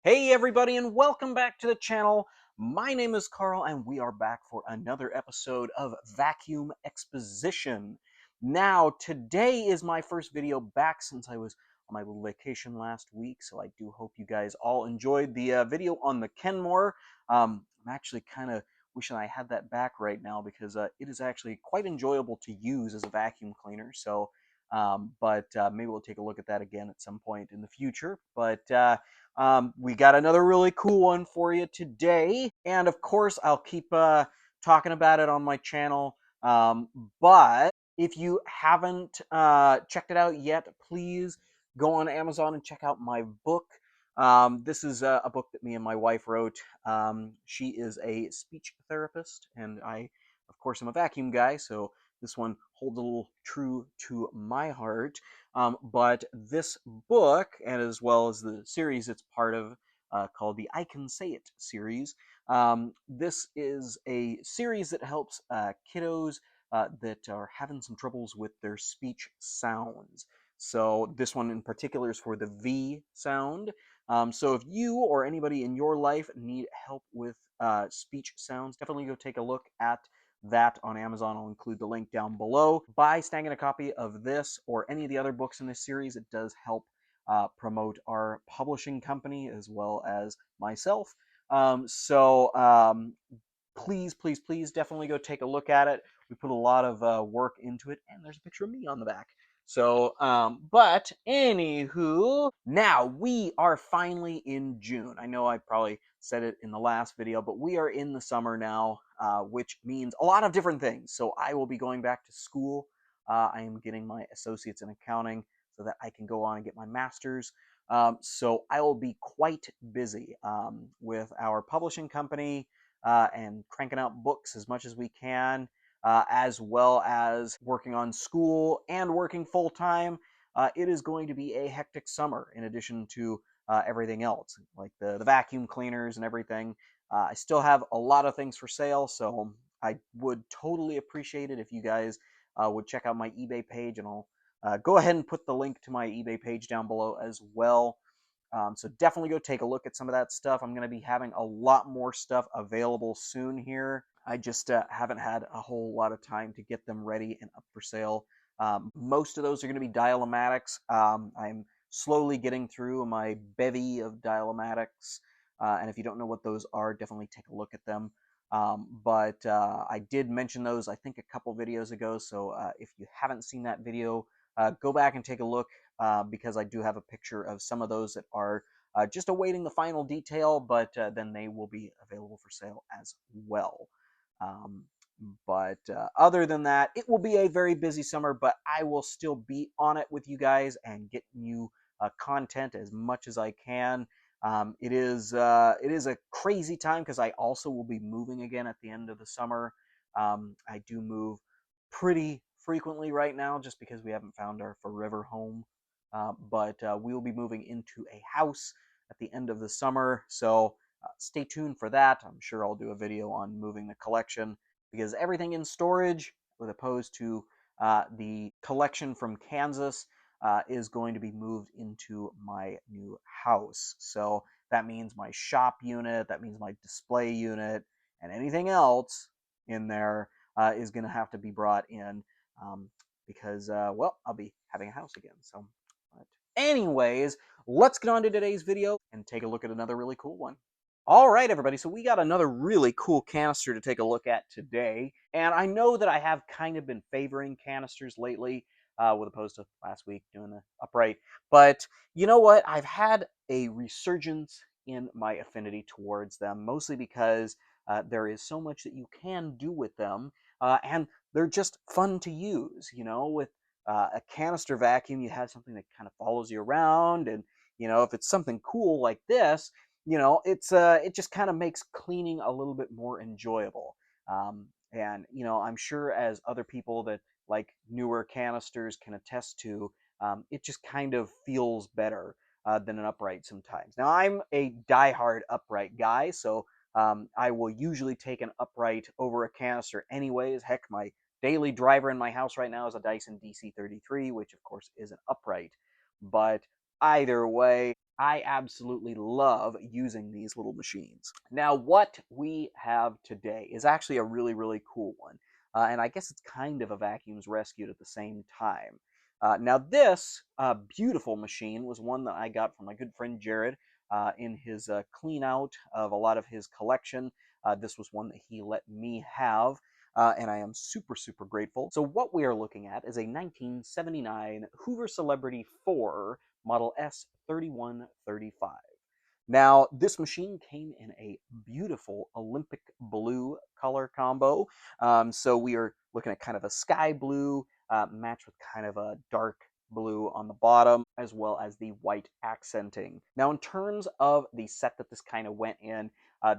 Hey everybody, and welcome back to the channel. My name is Carl and we are back for another episode of Vacuum Exposition. Now, today is my first video back since I was on my little vacation last week, so I do hope you guys all enjoyed the video on the Kenmore. I'm actually kind of wishing I had that back right now because it is actually quite enjoyable to use as a vacuum cleaner. But maybe we'll take a look at that again at some point in the future. We got another really cool one for you today. And of course, I'll keep talking about it on my channel. But if you haven't checked it out yet, please go on Amazon and check out my book. This is a book that me and my wife wrote. She is a speech therapist, and I, of course, am a vacuum guy, so this one holds a little true to my heart. But this book, and as well as the series it's part of, called the I Can Say It series, this is a series that helps kiddos that are having some troubles with their speech sounds. So this one in particular is for the V sound. So if you or anybody in your life need help with speech sounds, definitely go take a look at that on Amazon. I'll include the link down below. By snagging a copy of this or any of the other books in this series, it does help promote our publishing company as well as myself. Please, please, please definitely go take a look at it. We put a lot of work into it, and there's a picture of me on the back. But anywho, now we are finally in June. I know I probably said it in the last video, but we are in the summer now, which means a lot of different things. So I will be going back to school. I am getting my associates in accounting so that I can go on and get my master's. So I will be quite busy with our publishing company and cranking out books as much as we can, as well as working on school and working full time. It is going to be a hectic summer in addition to everything else, like the vacuum cleaners and everything. I still have a lot of things for sale, so I would totally appreciate it if you guys would check out my eBay page, and I'll go ahead and put the link to my eBay page down below as well. So definitely go take a look at some of that stuff. I'm going to be having a lot more stuff available soon here. I just haven't had a whole lot of time to get them ready and up for sale. Most of those are going to be dial-o-matics. I'm slowly getting through my bevy of dial-o-matics. And if you don't know what those are, definitely take a look at them. I did mention those, I think, a couple videos ago. So if you haven't seen that video, go back and take a look because I do have a picture of some of those that are just awaiting the final detail, but then they will be available for sale as well. Other than that, it will be a very busy summer, but I will still be on it with you guys and getting you content as much as I can. It is a crazy time because I also will be moving again at the end of the summer. I do move pretty frequently right now just because we haven't found our forever home. We will be moving into a house at the end of the summer, so stay tuned for that. I'm sure I'll do a video on moving the collection because everything in storage, with opposed to the collection from Kansas, is going to be moved into my new house. So that means my shop unit, that means my display unit, and anything else in there is going to have to be brought in because, well, I'll be having a house again. Anyways, let's get on to today's video and take a look at another really cool one. All right, everybody, so we got another really cool canister to take a look at today. And I know that I have kind of been favoring canisters lately, with opposed to last week doing the upright. But you know what? I've had a resurgence in my affinity towards them, mostly because there is so much that you can do with them, and they're just fun to use. With a canister vacuum, you have something that kind of follows you around, and if it's something cool like this, it just kind of makes cleaning a little bit more enjoyable. And I'm sure as other people that like newer canisters can attest to, it just kind of feels better than an upright sometimes. Now I'm a diehard upright guy, so I will usually take an upright over a canister anyways. Heck, my daily driver in my house right now is a Dyson DC-33, which of course is an upright. But either way, I absolutely love using these little machines. Now, what we have today is actually a really, really cool one. And I guess it's kind of a vacuum's rescued at the same time. Now, this beautiful machine was one that I got from my good friend Jared in his clean out of a lot of his collection. This was one that he let me have. And I am super, super grateful. So, what we are looking at is a 1979 Hoover Celebrity 4 model S3135. Now, this machine came in a beautiful Olympic blue color combo. So we are looking at kind of a sky blue matched with kind of a dark blue on the bottom, as well as the white accenting. Now, in terms of the set that this kind of went in,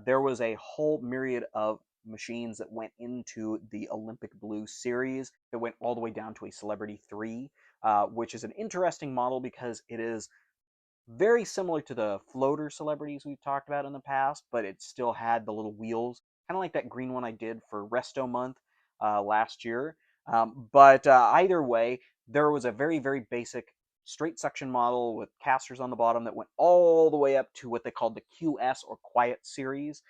there was a whole myriad of machines that went into the Olympic Blue series that went all the way down to a Celebrity 3, which is an interesting model because it is very similar to the floater celebrities we've talked about in the past, but it still had the little wheels, kind of like that green one I did for Resto Month last year. But either way, there was a very, very basic straight suction model with casters on the bottom that went all the way up to what they called the QS or Quiet series,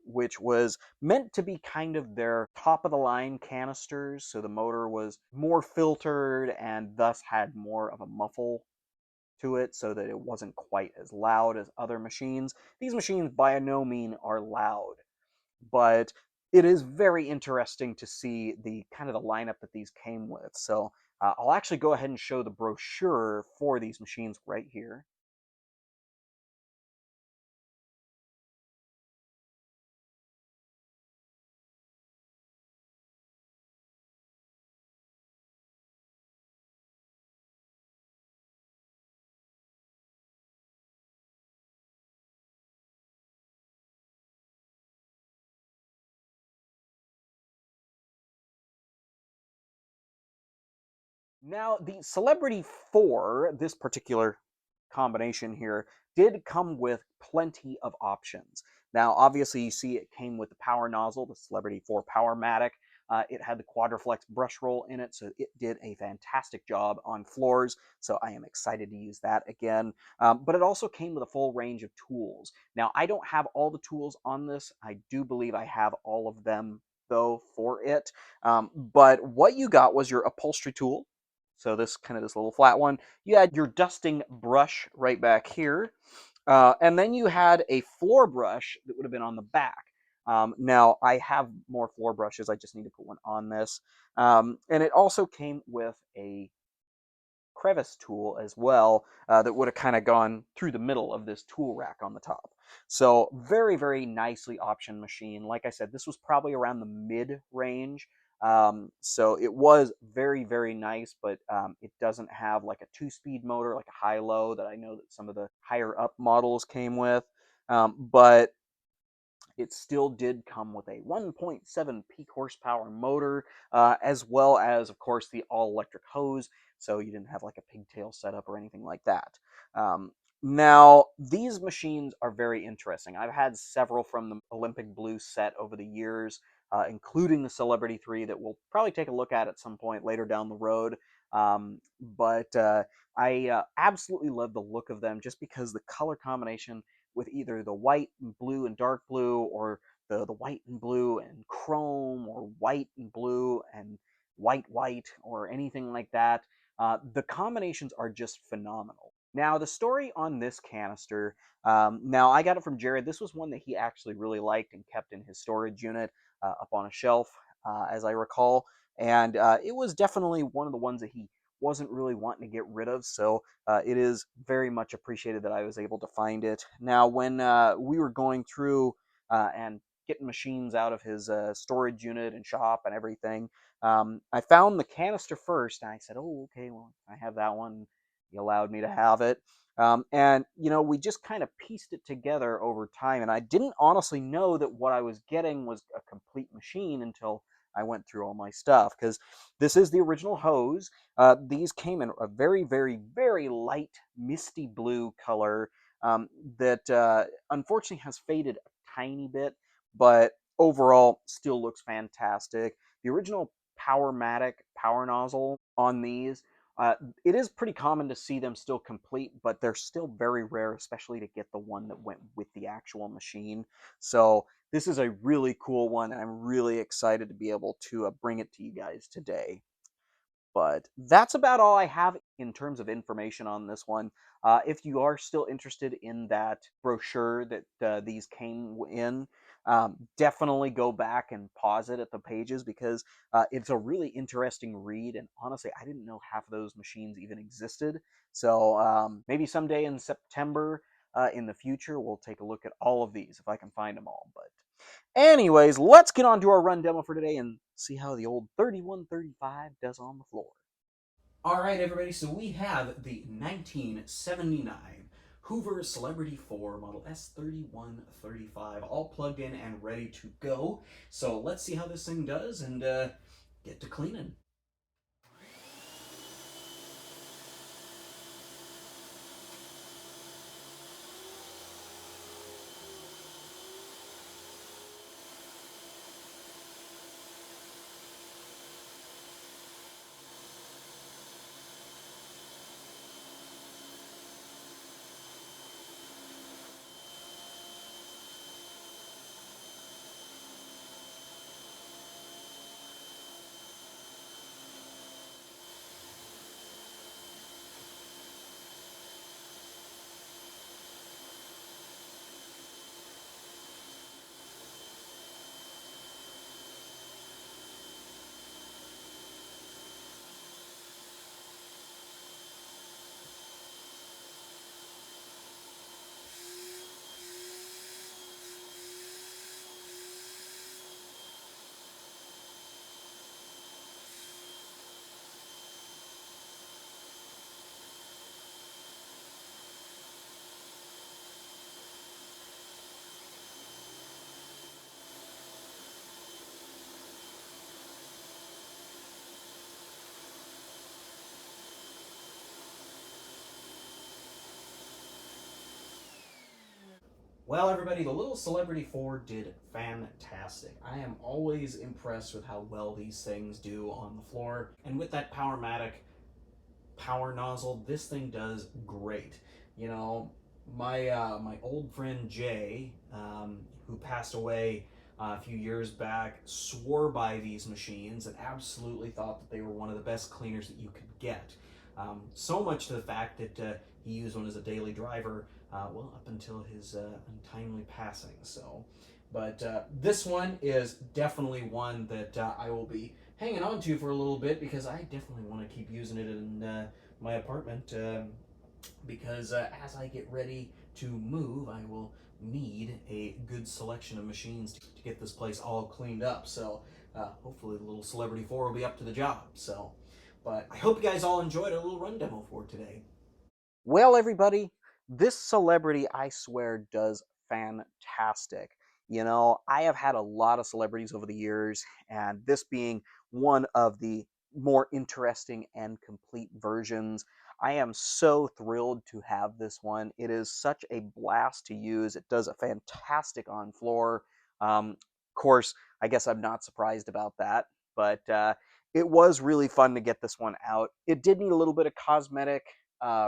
which was meant to be kind of their top of the line canisters. So the motor was more filtered and thus had more of a muffle to it so that it wasn't quite as loud as other machines. These machines by no means are loud, but it is very interesting to see the kind of the lineup that these came with. So I'll actually go ahead and show the brochure for these machines right here. Now, the Celebrity 4, this particular combination here, did come with plenty of options. Now, obviously, you see it came with the power nozzle, the Celebrity 4 Powermatic. It had the Quadriflex brush roll in it, so it did a fantastic job on floors. So I am excited to use that again. But it also came with a full range of tools. Now, I don't have all the tools on this. I do believe I have all of them, though, for it. But what you got was your upholstery tool, so this kind of this little flat one. You had your dusting brush right back here. And then you had a floor brush that would have been on the back. Now, I have more floor brushes. I just need to put one on this. And it also came with a crevice tool as well that would have kind of gone through the middle of this tool rack on the top. So very, very nicely optioned machine. Like I said, this was probably around the mid range. So it was very, very nice, but it doesn't have like a two-speed motor, like a high-low that I know that some of the higher up models came with. But it still did come with a 1.7 peak horsepower motor, as well as, of course, the all-electric hose, so you didn't have like a pigtail setup or anything like that. Now, these machines are very interesting. I've had several from the Olympic Blue set over the years, including the Celebrity 3 that we'll probably take a look at some point later down the road. But I absolutely love the look of them just because the color combination with either the white and blue and dark blue, or the white and blue and chrome, or white and blue and white, or anything like that. The combinations are just phenomenal. Now, the story on this canister, now I got it from Jared. This was one that he actually really liked and kept in his storage unit up on a shelf, as I recall. And it was definitely one of the ones that he wasn't really wanting to get rid of. So it is very much appreciated that I was able to find it. Now, when we were going through and getting machines out of his storage unit and shop and everything, I found the canister first, and I said, "Oh, okay, well, I have that one." He allowed me to have it. And, you know, we just kind of pieced it together over time. And I didn't honestly know that what I was getting was a complete machine until I went through all my stuff, because this is the original hose. These came in a very, very, very light, misty blue color that unfortunately has faded a tiny bit, but overall still looks fantastic. The original Powermatic power nozzle on these Uh, it is pretty common to see them still complete, but they're still very rare, especially to get the one that went with the actual machine. So this is a really cool one, and I'm really excited to be able to bring it to you guys today. But that's about all I have in terms of information on this one. If you are still interested in that brochure that these came in, definitely go back and pause it at the pages because it's a really interesting read. And honestly, I didn't know half of those machines even existed. So maybe someday in September in the future, we'll take a look at all of these if I can find them all. But anyways, let's get on to our run demo for today and see how the old 3135 does on the floor. All right, everybody, so we have the 1979 Hoover Celebrity 4 model S3135 all plugged in and ready to go. So let's see how this thing does and get to cleaning. Well, everybody, the little Celebrity 4 did fantastic. I am always impressed with how well these things do on the floor. And with that Powermatic power nozzle, this thing does great. You know, my old friend Jay, who passed away a few years back, swore by these machines and absolutely thought that they were one of the best cleaners that you could get. So much to the fact that he used one as a daily driver, well, up until his untimely passing. So, but this one is definitely one that I will be hanging on to for a little bit because I definitely want to keep using it in my apartment because as I get ready to move, I will need a good selection of machines to get this place all cleaned up. So hopefully the little Celebrity 4 will be up to the job. So, but I hope you guys all enjoyed our little run demo for today. Well, everybody, this celebrity, I swear, does fantastic. You know, I have had a lot of celebrities over the years, and this being one of the more interesting and complete versions, I am so thrilled to have this one. It is such a blast to use. It does a fantastic on floor. Of course, I guess I'm not surprised about that, but it was really fun to get this one out. It did need a little bit of cosmetic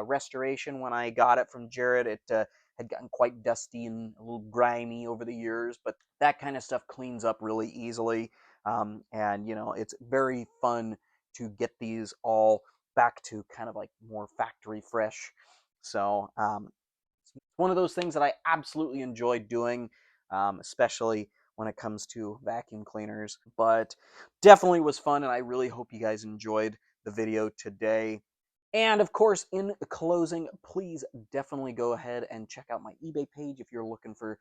restoration when I got it from Jared. It had gotten quite dusty and a little grimy over the years, but that kind of stuff cleans up really easily. And, you know, it's very fun to get these all back to kind of like more factory fresh. So it's one of those things that I absolutely enjoy doing, especially when it comes to vacuum cleaners. But definitely was fun, and I really hope you guys enjoyed the video today. And of course, in closing, please definitely go ahead and check out my eBay page if you're looking for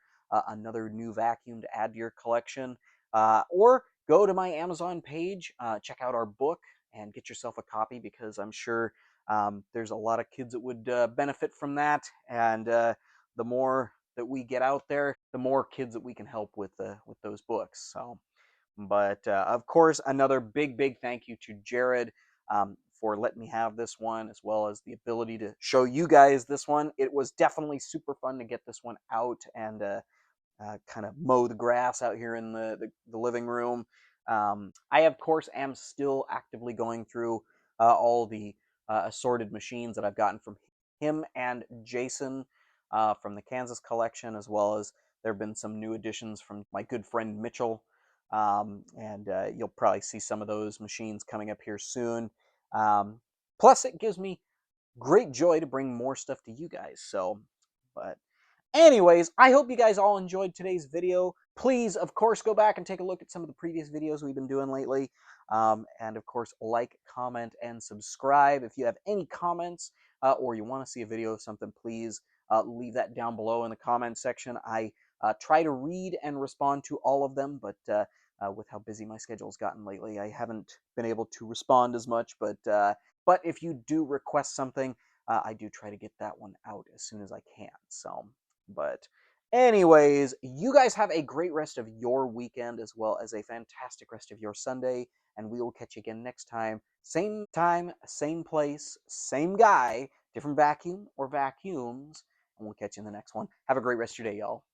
another new vacuum to add to your collection. Or go to my Amazon page, check out our book, and get yourself a copy because I'm sure there's a lot of kids that would benefit from that. And the more that we get out there, the more kids that we can help with those books. So, but of course, another big thank you to Jared for letting me have this one, as well as the ability to show you guys this one. It was definitely super fun to get this one out and kind of mow the grass out here in the living room. I, of course, am still actively going through all the assorted machines that I've gotten from him and Jason from the Kansas collection, as well as there have been some new additions from my good friend Mitchell. And you'll probably see some of those machines coming up here soon. Plus, it gives me great joy to bring more stuff to you guys. So, but anyways, I hope you guys all enjoyed today's video. Please, of course, go back and take a look at some of the previous videos we've been doing lately. And of course, like, comment, and subscribe. If you have any comments or you want to see a video of something, please leave that down below in the comment section. I try to read and respond to all of them, but with how busy my schedule's gotten lately, I haven't been able to respond as much. But if you do request something, I do try to get that one out as soon as I can. So, but anyways, you guys have a great rest of your weekend as well as a fantastic rest of your Sunday, and we will catch you again next time, same place, same guy, different vacuum or vacuums, and we'll catch you in the next one. Have a great rest of your day, y'all.